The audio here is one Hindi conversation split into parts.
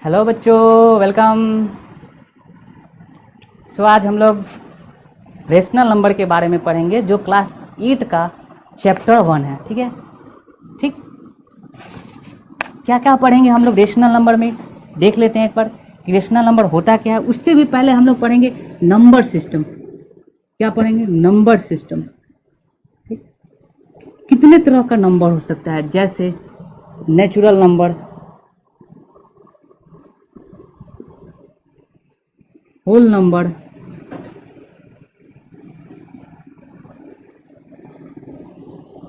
हेलो बच्चों, वेलकम। आज हम लोग रेशनल नंबर के बारे में पढ़ेंगे जो क्लास 8 का चैप्टर 1 है। ठीक है, ठीक। क्या क्या पढ़ेंगे हम लोग रेशनल नंबर में, देख लेते हैं एक बार कि रेशनल नंबर होता क्या है। उससे भी पहले हम लोग पढ़ेंगे नंबर सिस्टम। क्या पढ़ेंगे? Number system. ठीक, कितने तरह का नंबर हो सकता है, जैसे नेचुरल नंबर, होल नंबर,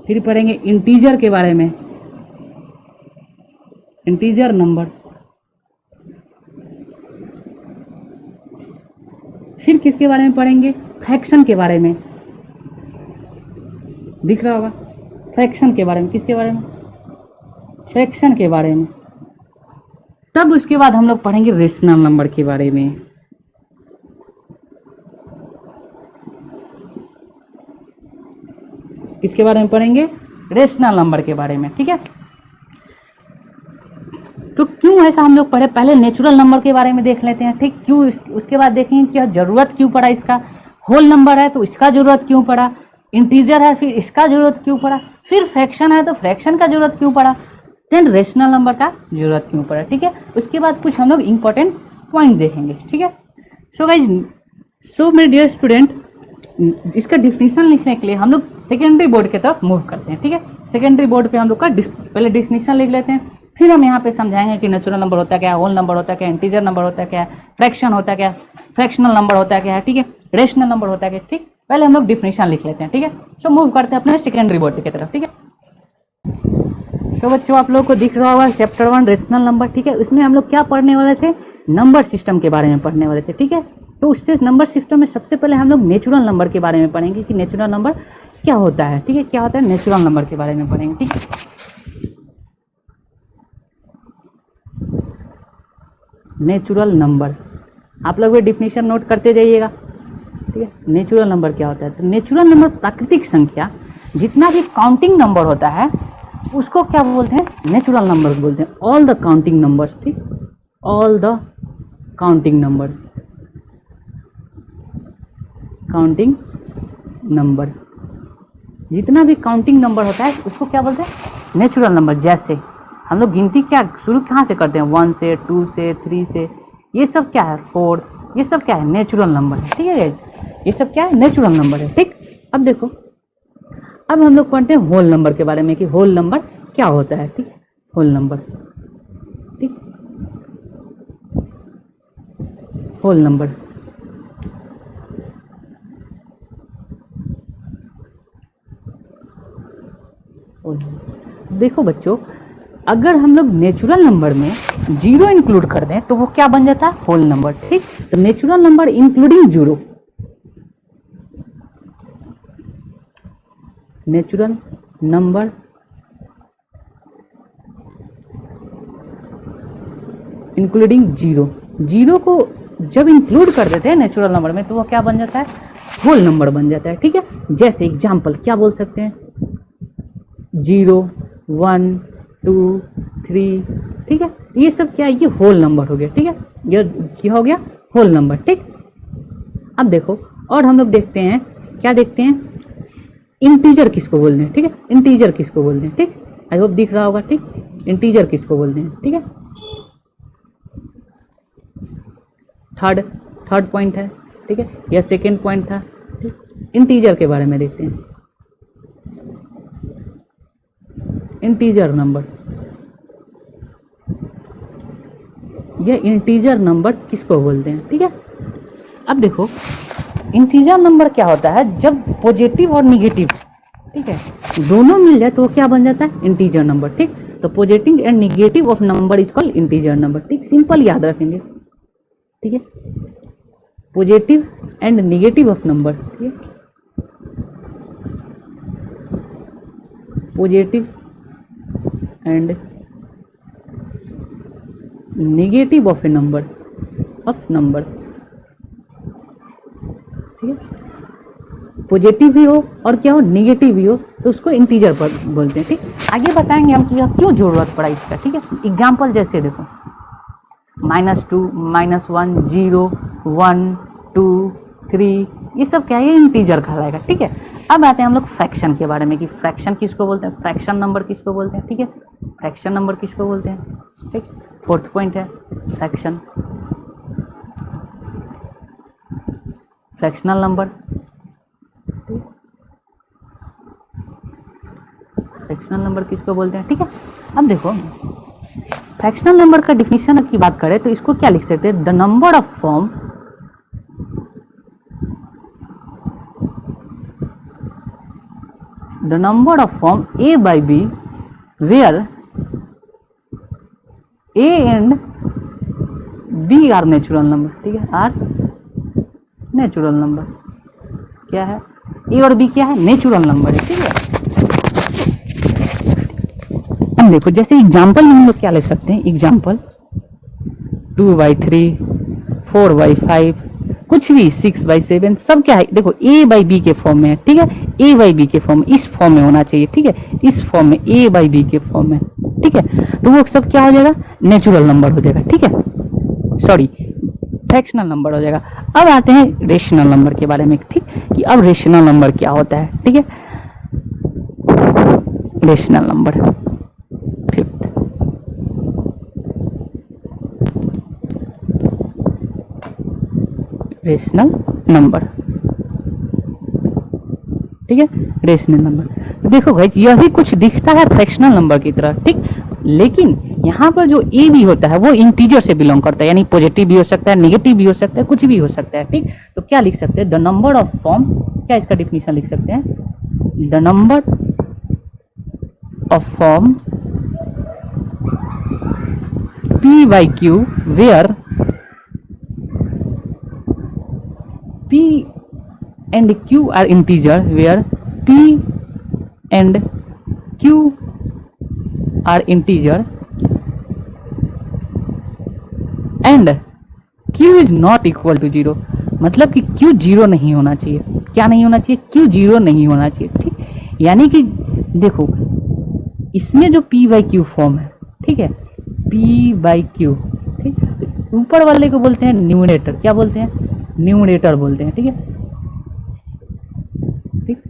फिर पढ़ेंगे इंटीजर के बारे में, इंटीजर नंबर, फिर किसके बारे में पढ़ेंगे? फ्रैक्शन के बारे में। दिख रहा होगा, फ्रैक्शन के बारे में। किसके बारे में? फ्रैक्शन के बारे में। तब उसके बाद हम लोग पढ़ेंगे रेशनल नंबर के बारे में। किसके बारे में पढ़ेंगे? रेशनल नंबर के बारे में। ठीक है, तो क्यों ऐसा हम लोग पढ़े? पहले नेचुरल नंबर के बारे में देख लेते हैं। ठीक, क्यों, उसके बाद देखेंगे कि जरूरत क्यों पड़ा इसका। होल नंबर है तो इसका जरूरत क्यों पड़ा, इंटीजर है फिर इसका जरूरत क्यों पड़ा, फिर फ्रैक्शन है तो फ्रैक्शन का जरूरत क्यों पड़ा, देन रेशनल नंबर का जरूरत क्यों पड़ा। ठीक है, उसके बाद कुछ हम लोग इंपॉर्टेंट पॉइंट देखेंगे। ठीक है, सो गाइज, मेरे डियर स्टूडेंट, इसका डिफिनीशन लिखने के लिए हम लोग सेकेंडरी बोर्ड की तरफ मूव करते हैं। ठीक है, सेकेंडरी बोर्ड पे हम लोग का पहले डिफिनीशन लिख लेते हैं, फिर हम यहाँ पे समझाएंगे कि नेचुरल नंबर होता है क्या, होल नंबर होता है क्या, इंटीजर नंबर होता है क्या, फ्रैक्शन होता है क्या, फ्रैक्शनल नंबर होता है क्या है। ठीक है, रेशनल नंबर होता है क्या। ठीक, पहले हम लोग डिफिनीशन लिख लेते हैं। ठीक है, सो मूव करते हैं अपने सेकेंडरी बोर्ड की तरफ। ठीक है, सो बच्चों, आप लोगों को दिख रहा होगा चैप्टर 1 रेशनल नंबर। ठीक है, उसमें हम लोग क्या पढ़ने वाले थे? नंबर सिस्टम के बारे में पढ़ने वाले थे। ठीक है, तो उससे नंबर सिस्टम में सबसे पहले हम लोग नेचुरल नंबर के बारे में पढ़ेंगे कि नेचुरल नंबर क्या होता है। ठीक है, क्या होता है, नेचुरल नंबर के बारे में पढ़ेंगे। ठीक है, नेचुरल नंबर आप लोग भी डिफिनीशन नोट करते जाइएगा। ठीक है, नेचुरल नंबर क्या होता है? तो नेचुरल नंबर प्राकृतिक संख्या, जितना भी काउंटिंग नंबर होता है उसको क्या बोलते हैं? नेचुरल नंबर बोलते हैं। All the counting numbers. ठीक, all the counting number, counting number, जितना भी काउंटिंग नंबर होता है उसको क्या बोलते हैं? Natural number. जैसे हम लोग गिनती क्या शुरू कहाँ से करते हैं? 1 से, 2 से, 3 से, ये सब क्या है? 4, ये सब क्या है? नेचुरल नंबर है। ठीक है गाइस, ये सब क्या है? नेचुरल नंबर है। ठीक, अब देखो, अब हम लोग पढ़ते हैं होल नंबर के बारे में कि होल नंबर क्या होता है। ठीक, होल नंबर। ठीक, होल नंबर, देखो बच्चों, अगर हम लोग नेचुरल नंबर में 0 इंक्लूड कर दें तो वो क्या बन जाता है? Whole number. ठीक, तो natural number including 0, natural number including 0, 0 को जब इंक्लूड कर देते हैं नेचुरल नंबर में तो वो क्या बन जाता है? होल नंबर बन जाता है। ठीक है, जैसे एग्जाम्पल क्या बोल सकते हैं? 0, 1, 2, 3। ठीक है, ये सब क्या है? ये होल नंबर हो गया। ठीक है, ये क्या हो गया? Whole number. ठीक, अब देखो, और हम लोग देखते हैं, क्या देखते हैं? इंटीजर किसको बोलते हैं? ठीक है, इंटीजर किसको बोलते हैं? ठीक, आई होप दिख रहा होगा। ठीक, इंटीजर किसको बोलते हैं? ठीक है, थर्ड पॉइंट है। ठीक है, या सेकेंड पॉइंट था। ठीक, इंटीजर के बारे में देखते हैं। इंटीजर नंबर, यह इंटीजर नंबर किसको बोलते हैं? ठीक है, अब देखो, इंटीजर नंबर क्या होता है? जब पॉजिटिव और निगेटिव, ठीक है, दोनों मिल जाए तो क्या बन जाता है? Integer number. ठीक, तो positive and negative of number is called integer number. ठीक, सिंपल याद रखेंगे। ठीक है, positive and negative of number. ठीक है, positive and negative of A number, ठीक है, पॉजिटिव भी हो और क्या हो? निगेटिव भी हो तो उसको इंटीजर पर बोलते हैं। ठीक, आगे बताएंगे हम कि यह क्यों जरूरत पड़ा इसका। ठीक है, एग्जाम्पल जैसे देखो, -2, -1, 0, 1, 2, 3, ये सब क्या है, इंटीजर कहलाएगा। ठीक है, अब आते हैं हम लोग फ्रैक्शन के बारे में कि फ्रैक्शन किसको बोलते हैं, फ्रैक्शन नंबर किसको बोलते हैं। ठीक है, फ्रैक्शन नंबर किसको बोलते हैं। ठीक, फोर्थ पॉइंट है fraction, fractional number. Fractional number किसको बोलते हैं। ठीक है, अब देखो फ्रैक्शनल नंबर का डिफिनेशन की बात करें तो इसको क्या लिख सकते हैं, the number of form A by B where A and B are natural number। ठीक है, आर नेचुरल नंबर क्या है, ए और बी क्या है, नेचुरल नंबर है। ठीक है, हम देखो जैसे एग्जांपल में हम लोग क्या ले सकते हैं, एग्जांपल 2/3, 4/5, कुछ भी 6/7, सब क्या है, देखो ए बाई बी के फॉर्म में है। ठीक है, ए बाई बी के फॉर्म में, इस फॉर्म में होना चाहिए। ठीक है, इस फॉर्म में, ए बाई बी के फॉर्म में। ठीक है, तो वो सब क्या हो जाएगा, नेचुरल नंबर हो जाएगा। ठीक है, सॉरी फ्रैक्शनल नंबर हो जाएगा। अब आते हैं रेशनल नंबर के बारे में। ठीक, कि अब रेशनल नंबर क्या होता है। ठीक है, rational number fifth, rational number. ठीक है, रेशनल नंबर। देखो गाइस, यही कुछ दिखता है फ्रैक्शनल नंबर की तरह। ठीक, लेकिन यहाँ पर जो ए भी होता है वो इंटीजर से बिलोंग करता है, यानी पॉजिटिव भी हो सकता है, नेगेटिव भी हो सकता है, कुछ भी हो सकता है। ठीक, तो क्या लिख सकते हैं, द नंबर ऑफ फॉर्म, क्या इसका डिफिनेशन लिख सकते हैं, the number of form P by Q where P and Q are integer, where P and Q are integer and Q is not equal to 0। मतलब कि Q 0 नहीं होना चाहिए। क्या नहीं होना चाहिए, Q 0 नहीं होना चाहिए। ठीक, यानी कि देखो इसमें जो P by Q फॉर्म है, ठीक है, P by Q, ठीक, ऊपर वाले को बोलते हैं न्यूमरेटर। क्या बोलते हैं, न्यूमरेटर बोलते हैं। ठीक है, ठीक,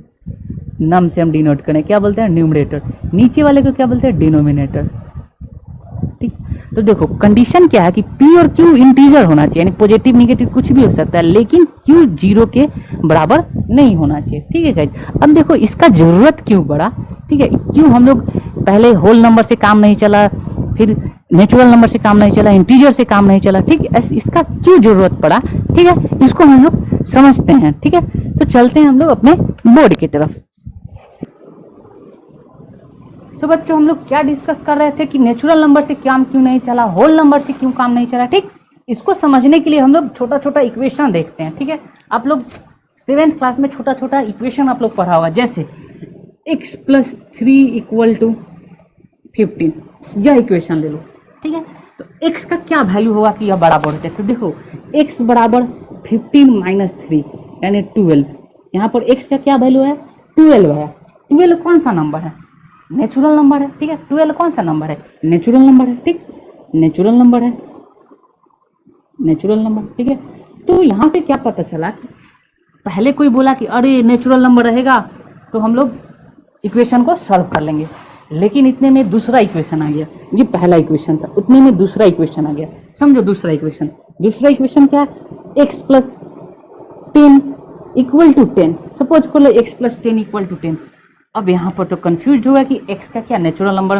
नम से हम डिनोट करें, क्या बोलते हैं, न्यूमरेटर। नीचे वाले को क्या बोलते हैं, डिनोमिनेटर। ठीक, तो देखो कंडीशन क्या है कि P और Q इंटीजर होना चाहिए, यानी पॉजिटिव नेगेटिव कुछ भी हो सकता है, लेकिन Q 0 के बराबर नहीं होना चाहिए। ठीक है गाइस, अब देखो इसका जरूरत क्यों पड़ा। ठीक है, क्यों हम लोग पहले होल नंबर से काम नहीं चला, फिर नेचुरल नंबर से काम नहीं चला, इंटीजर से काम नहीं चला। ठीक, इसका क्यों जरूरत पड़ा। ठीक है, इसको हम लोग समझते हैं। ठीक है, तो चलते हैं हम लोग अपने बोर्ड की तरफ। सो बच्चों, हम लोग क्या डिस्कस कर रहे थे कि नेचुरल नंबर से काम क्यों नहीं चला, होल नंबर से क्यों काम नहीं चला। ठीक, इसको समझने के लिए हम लोग छोटा छोटा इक्वेशन देखते हैं। ठीक है, आप लोग 7th क्लास में छोटा छोटा इक्वेशन आप लोग पढ़ा होगा, जैसे x + 3 = 15, यह इक्वेशन ले लो। ठीक है, तो x का क्या वैल्यू होगा कि यह बराबर होता है, तो देखो x बराबर 15 - 3 यानी 12। यहाँ पर x का क्या वैल्यू है, 12 है। 12 कौन सा नंबर है, नेचुरल नंबर है। ठीक है, 12 कौन सा नंबर है, नेचुरल नंबर है। ठीक, नेचुरल नंबर है, नेचुरल नंबर। ठीक है, तो यहाँ से क्या पता चला कि पहले कोई बोला कि अरे नेचुरल नंबर रहेगा तो हम लोग इक्वेशन को सॉल्व कर लेंगे, लेकिन इतने में दूसरा इक्वेशन आ गया। ये पहला इक्वेशन था, उतने में दूसरा इक्वेशन आ गया। समझो दूसरा इक्वेशन, दूसरा इक्वेशन क्या है, x + 10 = 10। सपोज कर लो x + 10 = 10। अब यहाँ पर तो कंफ्यूज होगा कि x का क्या, नेचुरल नंबर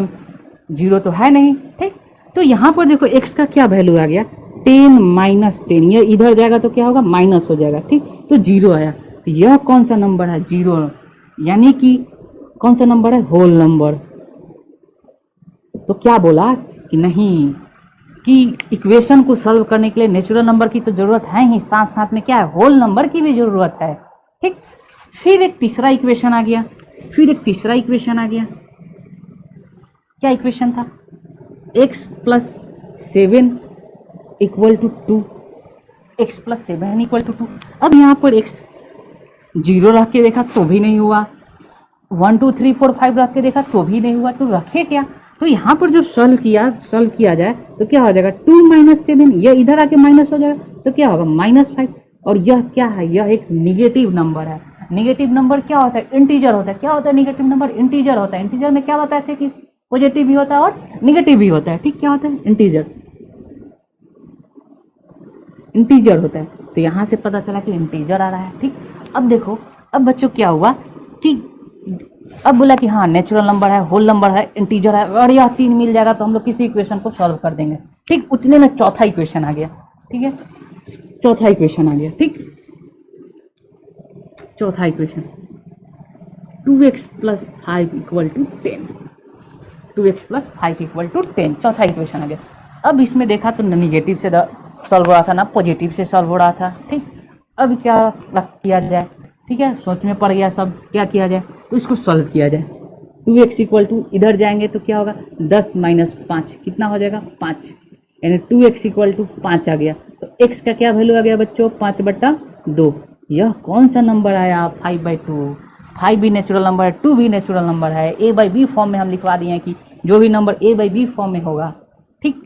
0 तो है नहीं। ठीक, तो यहाँ पर देखो x का क्या वैल्यू आ गया, 10 - 10, ये इधर जाएगा तो क्या होगा, माइनस हो जाएगा। ठीक, तो 0 आया, तो यह कौन सा नंबर है, 0, यानी कि कौन सा नंबर है, होल नंबर। तो क्या बोला कि नहीं, कि इक्वेशन को सॉल्व करने के लिए नेचुरल नंबर की तो जरूरत है ही, साथ साथ में क्या है, होल नंबर की भी जरूरत है। ठीक, फिर एक तीसरा इक्वेशन आ गया, फिर एक तीसरा इक्वेशन आ गया। क्या इक्वेशन था, x + 7 = 2, x + 7 = 2। अब यहाँ पर x 0 रख के देखा तो भी नहीं हुआ, 1 2 3 4 5 रख के देखा तो भी नहीं हुआ, तो रखे क्या, तो यहाँ पर जब सॉल्व किया जाए तो क्या हो जाएगा, 2 - 7, यह इधर आके माइनस हो जाएगा तो क्या होगा -5। और यह क्या है, यह एक निगेटिव नंबर है। निगेटिव नंबर क्या होता है, इंटीजर होता है। क्या होता है निगेटिव नंबर, इंटीजर होता है। इंटीजर में क्या बताए थे कि पॉजिटिव भी होता है और निगेटिव भी होता है, ठीक। क्या होता है, इंटीजर होता है। तो यहाँ से पता चला कि इंटीजर आ रहा है, ठीक। अब देखो, अब बच्चों क्या हुआ कि अब बोला कि हाँ नेचुरल नंबर है, होल नंबर है, इंटीजर है। अगर यह 3 मिल जाएगा तो हम लोग किसी इक्वेशन को सॉल्व कर देंगे, ठीक। उतने में चौथा इक्वेशन आ गया, ठीक है। चौथा इक्वेशन आ गया, ठीक। चौथा इक्वेशन 2x + 5 = 10। 2x + 5 = 10, चौथा इक्वेशन आ गया। अब इसमें देखा तो निगेटिव से सॉल्व हो रहा था ना पॉजिटिव से सॉल्व हो रहा था, ठीक। अब क्या किया जाए, ठीक है, सोच में पड़ गया सब, क्या किया जाए, तो इसको सॉल्व किया जाए। 2x = इधर जाएंगे तो क्या होगा, 10 - 5 कितना हो जाएगा, 5, यानी 2x = 5 आ गया। तो x का क्या वैल्यू आ गया बच्चों, 5/2। यह कौन सा नंबर आया, 5/2। 5 भी नेचुरल नंबर है, 2 भी नेचुरल नंबर है। a/b फॉर्म में हम लिखवा दिए हैं कि जो भी नंबर a/b फॉर्म में होगा, ठीक,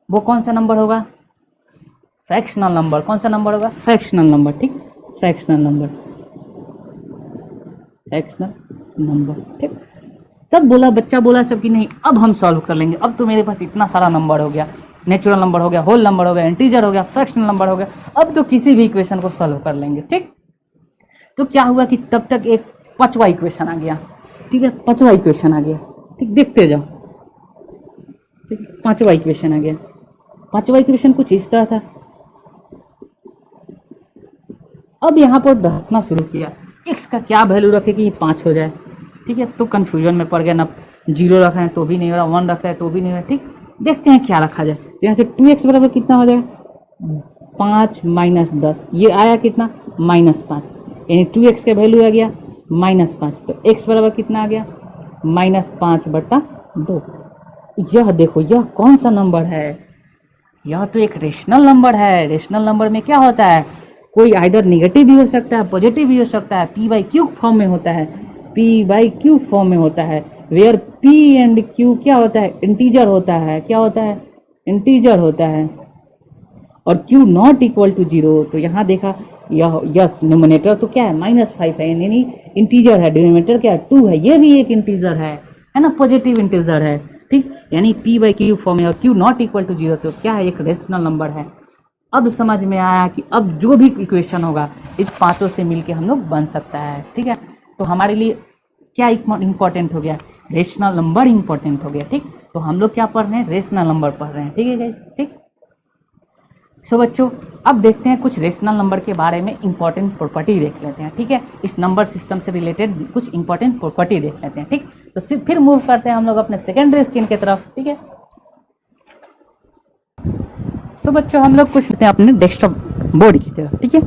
वो कौन सा नंबर होगा, फ्रैक्शनल नंबर। कौन सा नंबर होगा, फ्रैक्शनल नंबर, ठीक। फ्रैक्शनल नंबर, ठीक। तब बोला बच्चा बोला सब कि नहीं अब हम सॉल्व कर लेंगे। अब तो मेरे पास इतना सारा नंबर हो गया, नेचुरल नंबर हो गया, होल नंबर हो गया, इंटीजर हो गया, फ्रैक्शनल नंबर हो गया, अब तो किसी भी इक्वेशन को सॉल्व कर लेंगे, ठीक। तो क्या हुआ कि तब तक एक 5वां इक्वेशन आ गया, ठीक है। 5वां इक्वेशन आ गया, ठीक, देखते जाओ, ठीक। 5वां इक्वेशन आ गया। 5वां इक्वेशन कुछ इस तरह था। अब यहाँ पर रखना शुरू किया, x का क्या वैल्यू रखे कि ये 5 हो जाए, ठीक है। तो कंफ्यूजन में पड़ गया ना, 0 रखा है तो भी नहीं हो रहा, 1 रखा है तो भी नहीं हो रहा, ठीक। देखते हैं क्या रखा जाए। तो यहाँ से 2x बराबर कितना हो जाएगा, 5 - 10, ये आया कितना, -5, यानी 2x का वैल्यू आ गया -5। तो x बराबर कितना आ गया, -5/2। यह देखो, यह कौन सा नंबर है, यह तो एक रेशनल नंबर है। रेशनल नंबर में क्या होता है, कोई आइदर निगेटिव भी हो सकता है, पॉजिटिव भी हो सकता है, p/q फॉर्म में होता है, p/q फॉर्म में होता है, वेयर p एंड q क्या होता है, इंटीजर होता है। क्या होता है, इंटीजर होता है। और q नॉट इक्वल टू 0, तो यहाँ देखा यह यस न्यूमरेटर तो क्या है, -5 है, यानी इंटीजर है। डिनोमिनेटर क्या है, 2 है, ये भी एक इंटीजर है ना, पॉजिटिव इंटीजर है, ठीक। यानी p/q फॉर्म है और q नॉट इक्वल टू 0, तो क्या है, एक रेशनल नंबर है। अब समझ में आया कि अब जो भी इक्वेशन होगा इस पांचों से मिलके हम लोग बन सकता है, ठीक है। तो हमारे लिए क्या इंपॉर्टेंट हो गया, रेशनल नंबर इंपॉर्टेंट हो गया, ठीक। तो हम लोग क्या पढ़ रहे हैं, रेशनल नंबर पढ़ रहे हैं, ठीक है गाइस, ठीक। सो बच्चों अब देखते हैं कुछ रेशनल नंबर के बारे में इंपॉर्टेंट प्रॉपर्टी देख लेते हैं, ठीक है। इस नंबर सिस्टम से रिलेटेड कुछ इंपॉर्टेंट प्रॉपर्टी देख लेते हैं, ठीक। तो फिर मूव करते हैं हम लोग अपने सेकेंडरी स्किन की तरफ, ठीक है। सो बच्चों हम लोग कुछ अपने डेस्कटॉप बोर्ड की तरफ, ठीक है।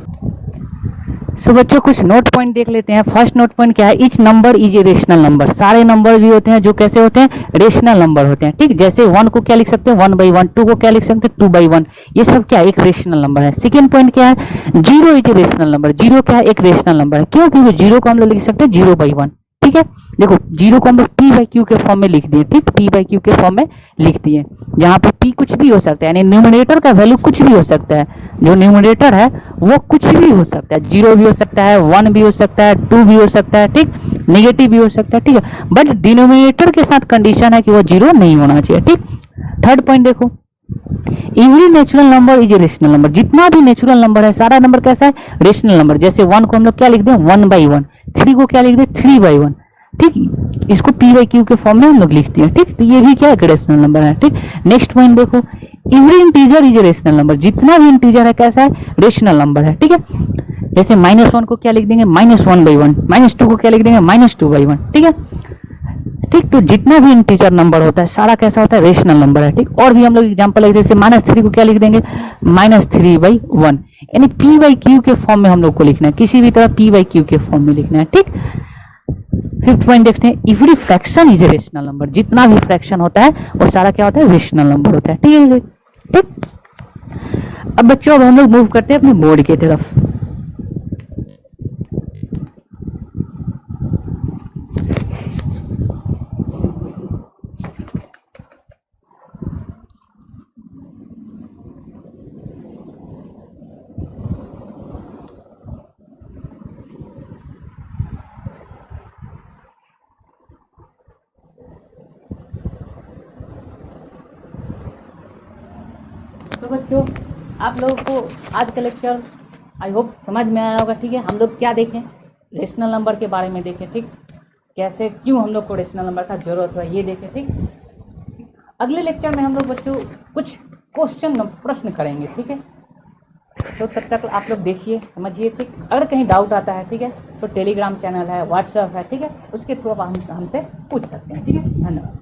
सो बच्चों कुछ नोट पॉइंट देख लेते हैं। फर्स्ट नोट पॉइंट क्या है, etch number is a rational number. सारे नंबर भी होते हैं जो कैसे होते हैं, रेशनल नंबर होते हैं, ठीक। जैसे 1 को क्या लिख सकते हैं, 1/1, 2 को क्या लिख सकते हैं, 2/1, ये सब क्या है, एक रेशनल नंबर है। सेकेंड पॉइंट क्या है, 0 इज ए रेशनल नंबर। 0 क्या है, एक रेशनल नंबर है। क्यों, क्योंकि 0 को हम लोग लिख सकते हैं 0/1, ठीक है। देखो 0 को हम लोग p/q के फॉर्म में लिख दिए, ठीक, p/q के फॉर्म में लिख दिए, जहां पे p कुछ भी हो सकता है, यानी न्यूमरेटर का वैल्यू कुछ भी हो सकता है। जो न्यूमरेटर है वो कुछ भी हो सकता है, 0 भी हो सकता है, 1 भी हो सकता है, 2 भी हो सकता है, ठीक, नेगेटिव भी हो सकता है, ठीक है। बट डिनोमिनेटर के साथ कंडीशन है कि वो 0 नहीं होना चाहिए, ठीक। थर्ड पॉइंट देखो, every natural number is a rational number. जितना भी नेचुरल नंबर है सारा नंबर कैसा है, रेशनल नंबर। जैसे 1 को हम लोग क्या लिख दें, 1/1, 3 को क्या लिख दें, 3/1, ठीक। इसको p/q के फॉर्म में हम लोग लिखते हैं, ठीक। तो ये भी क्या है, रेशनल नंबर है, ठीक। नेक्स्ट पॉइंट देखो, every integer is a rational number. जितना भी इंटीजर है कैसा है, रेशनल नंबर है, ठीक है। जैसे -1 को क्या लिख देंगे, -1/1, -2 को क्या लिख देंगे, -2/1, ठीक है, ठीक। तो जितना भी इंटीजर नंबर होता है सारा कैसा होता है, रेशनल नंबर है, ठीक। और भी हम लोग एग्जांपल जैसे -3 को क्या लिख देंगे, -3/1, यानी p/q के फॉर्म में हम लोग को लिखना है, किसी भी तरह p/q के फॉर्म में लिखना है, ठीक। फिफ्थ पॉइंट देखते हैं, every fraction is a rational number. जितना भी फ्रैक्शन होता है वो सारा क्या होता है, रेशनल नंबर होता है, ठीक है, ठीक। अब बच्चों अब हम लोग मूव करते हैं अपने बोर्ड की तरफ। बच्चों, आप लोगों को आज का लेक्चर आई होप समझ में आया होगा। ठीक है, हम लोग क्या देखें, रेशनल नंबर के बारे में देखें। ठीक, कैसे क्यों हम लोग को रेशनल नंबर का जरूरत है ये देखें। ठीक, अगले लेक्चर में हम लोग बच्चों कुछ क्वेश्चन प्रश्न करेंगे। ठीक है, तो तब तक आप लोग देखिए, समझिए। ठीक, अगर कहीं डाउट आता है, ठीक है, तो टेलीग्राम चैनल है, व्हाट्सएप है, ठीक है, उसके थ्रू आप हमसे पूछ सकते हैं। ठीक है, धन्यवाद।